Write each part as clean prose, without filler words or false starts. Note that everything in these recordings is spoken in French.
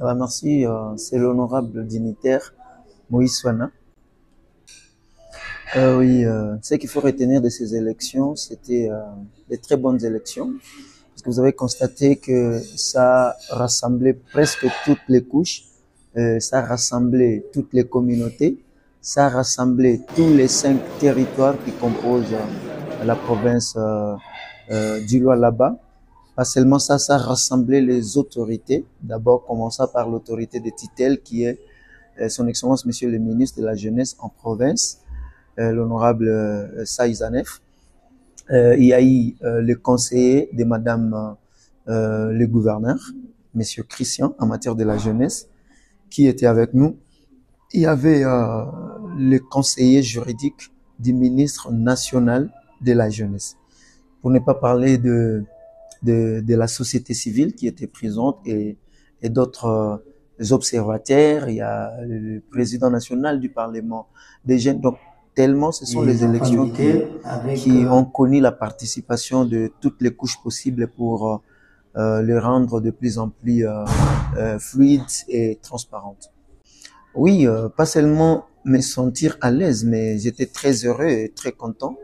Merci, c'est l'honorable dignitaire Moïse Soana. Oui, ce qu'il faut retenir de ces élections, c'était des très bonnes élections, parce que vous avez constaté que ça rassemblait presque toutes les couches, ça rassemblait toutes les communautés, ça rassemblait tous les 5 territoires qui composent la province du Lualaba. Pas seulement ça, ça rassemblait les autorités, d'abord commençant par l'autorité de Titel, qui est son Excellence Monsieur le ministre de la Jeunesse en province, l'honorable Saïzanef. Il y a eu le conseiller de Madame le gouverneur, Monsieur Christian, en matière de la jeunesse, qui était avec nous. Il y avait le conseiller juridique du ministre national de la jeunesse. Pour ne pas parler de la société civile qui était présente et d'autres observateurs. Il y a le président national du Parlement des jeunes. Donc, tellement ce sont les élections qui ont connu la participation de toutes les couches possibles pour le rendre de plus en plus fluide et transparente. Oui, pas seulement me sentir à l'aise, mais j'étais très heureux et très content.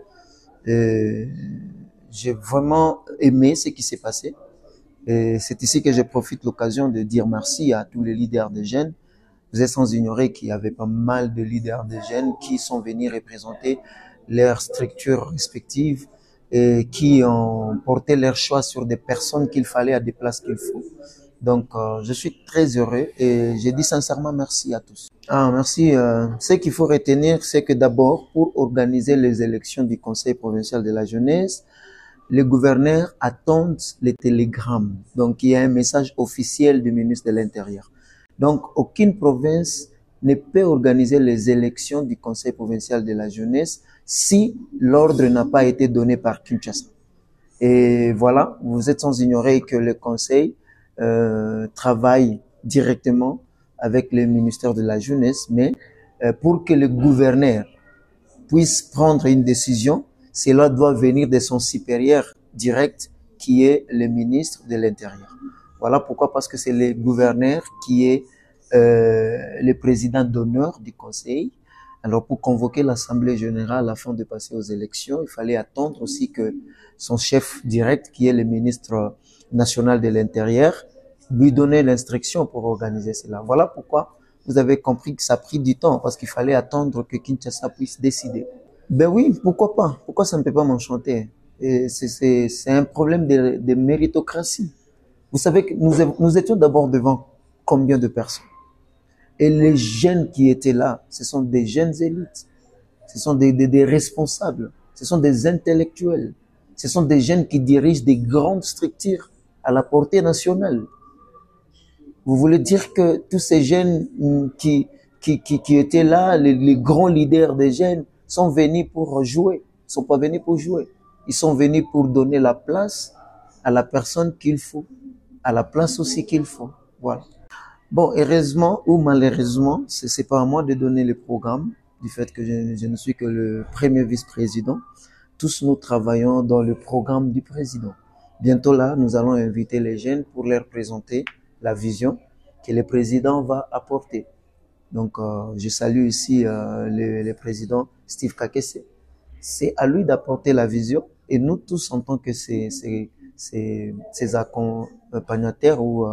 J'ai vraiment aimé ce qui s'est passé. Et c'est ici que je profite de l'occasion de dire merci à tous les leaders des jeunes. Vous êtes sans ignorer qu'il y avait pas mal de leaders des jeunes qui sont venus représenter leurs structures respectives et qui ont porté leur choix sur des personnes qu'il fallait à des places qu'il faut. Donc, je suis très heureux et je dis sincèrement merci à tous. Merci. Ce qu'il faut retenir, c'est que d'abord, pour organiser les élections du Conseil provincial de la jeunesse, les gouverneurs attendent les télégrammes. Donc, il y a un message officiel du ministre de l'Intérieur. Donc, aucune province ne peut organiser les élections du Conseil provincial de la jeunesse si l'ordre n'a pas été donné par Kinshasa. Et voilà, vous êtes sans ignorer que le Conseil travaille directement avec le ministère de la jeunesse, mais pour que le gouverneur puisse prendre une décision, cela doit venir de son supérieur direct, qui est le ministre de l'Intérieur. Voilà pourquoi, parce que c'est le gouverneur qui est le président d'honneur du Conseil. Alors, pour convoquer l'Assemblée générale afin de passer aux élections, il fallait attendre aussi que son chef direct, qui est le ministre national de l'Intérieur, lui donne l'instruction pour organiser cela. Voilà pourquoi vous avez compris que ça a pris du temps, parce qu'il fallait attendre que Kinshasa puisse décider. Ben oui, pourquoi pas? Pourquoi ça ne peut pas m'enchanter? C'est un problème de méritocratie. Vous savez que nous étions d'abord devant combien de personnes? Et les jeunes qui étaient là, ce sont des jeunes élites. Ce sont des responsables. Ce sont des intellectuels. Ce sont des jeunes qui dirigent des grandes structures à la portée nationale. Vous voulez dire que tous ces jeunes qui étaient là, les grands leaders des jeunes, sont venus pour jouer. Ils sont pas venus pour jouer. Ils sont venus pour donner la place à la personne qu'il faut, à la place aussi qu'il faut. Voilà. Bon, heureusement ou malheureusement, c'est pas à moi de donner le programme, du fait que je ne suis que le premier vice-président. Tous nous travaillons dans le programme du président. Bientôt là, nous allons inviter les jeunes pour leur présenter la vision que le président va apporter. Donc, je salue ici le président Steve Kakese. C'est à lui d'apporter la vision, et nous tous, en tant que ses accompagnateurs ou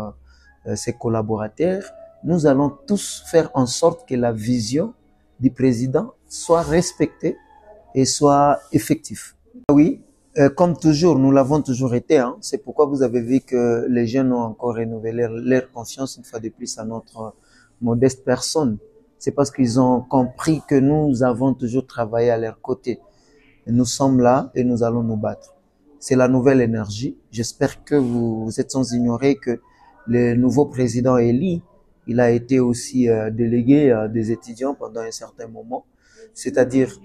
ses collaborateurs, nous allons tous faire en sorte que la vision du président soit respectée et soit effective. Oui, comme toujours, nous l'avons toujours été. Hein. C'est pourquoi vous avez vu que les jeunes ont encore renouvelé leur confiance une fois de plus à notre modeste personne. C'est parce qu'ils ont compris que nous avons toujours travaillé à leur côté. Et nous sommes là et nous allons nous battre. C'est la nouvelle énergie. J'espère que vous êtes sans ignorer que le nouveau président élu, il a été aussi délégué des étudiants pendant un certain moment. C'est-à-dire,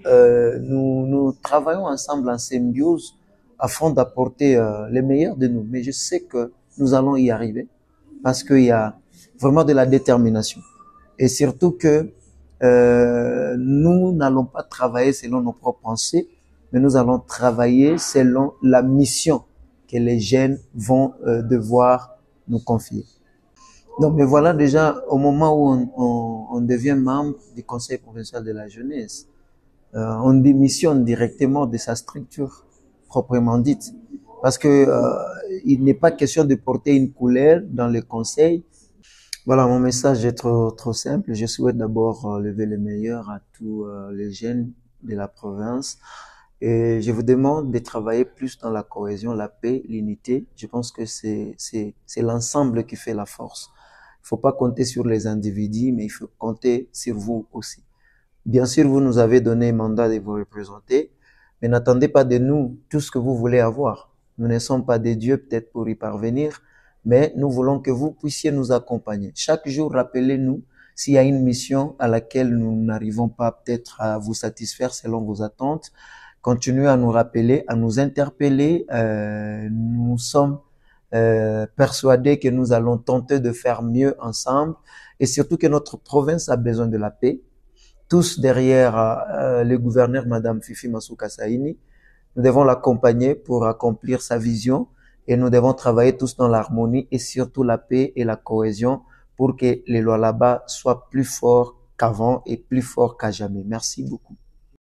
nous travaillons ensemble en symbiose afin d'apporter le meilleur de nous. Mais je sais que nous allons y arriver parce qu'il y a vraiment de la détermination. Et surtout que nous n'allons pas travailler selon nos propres pensées, mais nous allons travailler selon la mission que les jeunes vont devoir nous confier. Donc, mais voilà déjà au moment où on devient membre du Conseil provincial de la jeunesse, on démissionne directement de sa structure proprement dite. Parce que il n'est pas question de porter une couleur dans le conseil. Voilà, mon message est trop simple. Je souhaite d'abord lever le meilleur à tous les jeunes de la province. Et je vous demande de travailler plus dans la cohésion, la paix, l'unité. Je pense que c'est l'ensemble qui fait la force. Il ne faut pas compter sur les individus, mais il faut compter sur vous aussi. Bien sûr, vous nous avez donné mandat de vous représenter, mais n'attendez pas de nous tout ce que vous voulez avoir. Nous ne sommes pas des dieux peut-être pour y parvenir, mais nous voulons que vous puissiez nous accompagner. Chaque jour, rappelez-nous s'il y a une mission à laquelle nous n'arrivons pas peut-être à vous satisfaire selon vos attentes. Continuez à nous rappeler, à nous interpeller. Nous sommes persuadés que nous allons tenter de faire mieux ensemble et surtout que notre province a besoin de la paix. Tous derrière le gouverneur, Madame Fifi Masuka Saini. Nous devons l'accompagner pour accomplir sa vision et nous devons travailler tous dans l'harmonie et surtout la paix et la cohésion pour que les lois là-bas soient plus forts qu'avant et plus forts qu'à jamais. Merci beaucoup.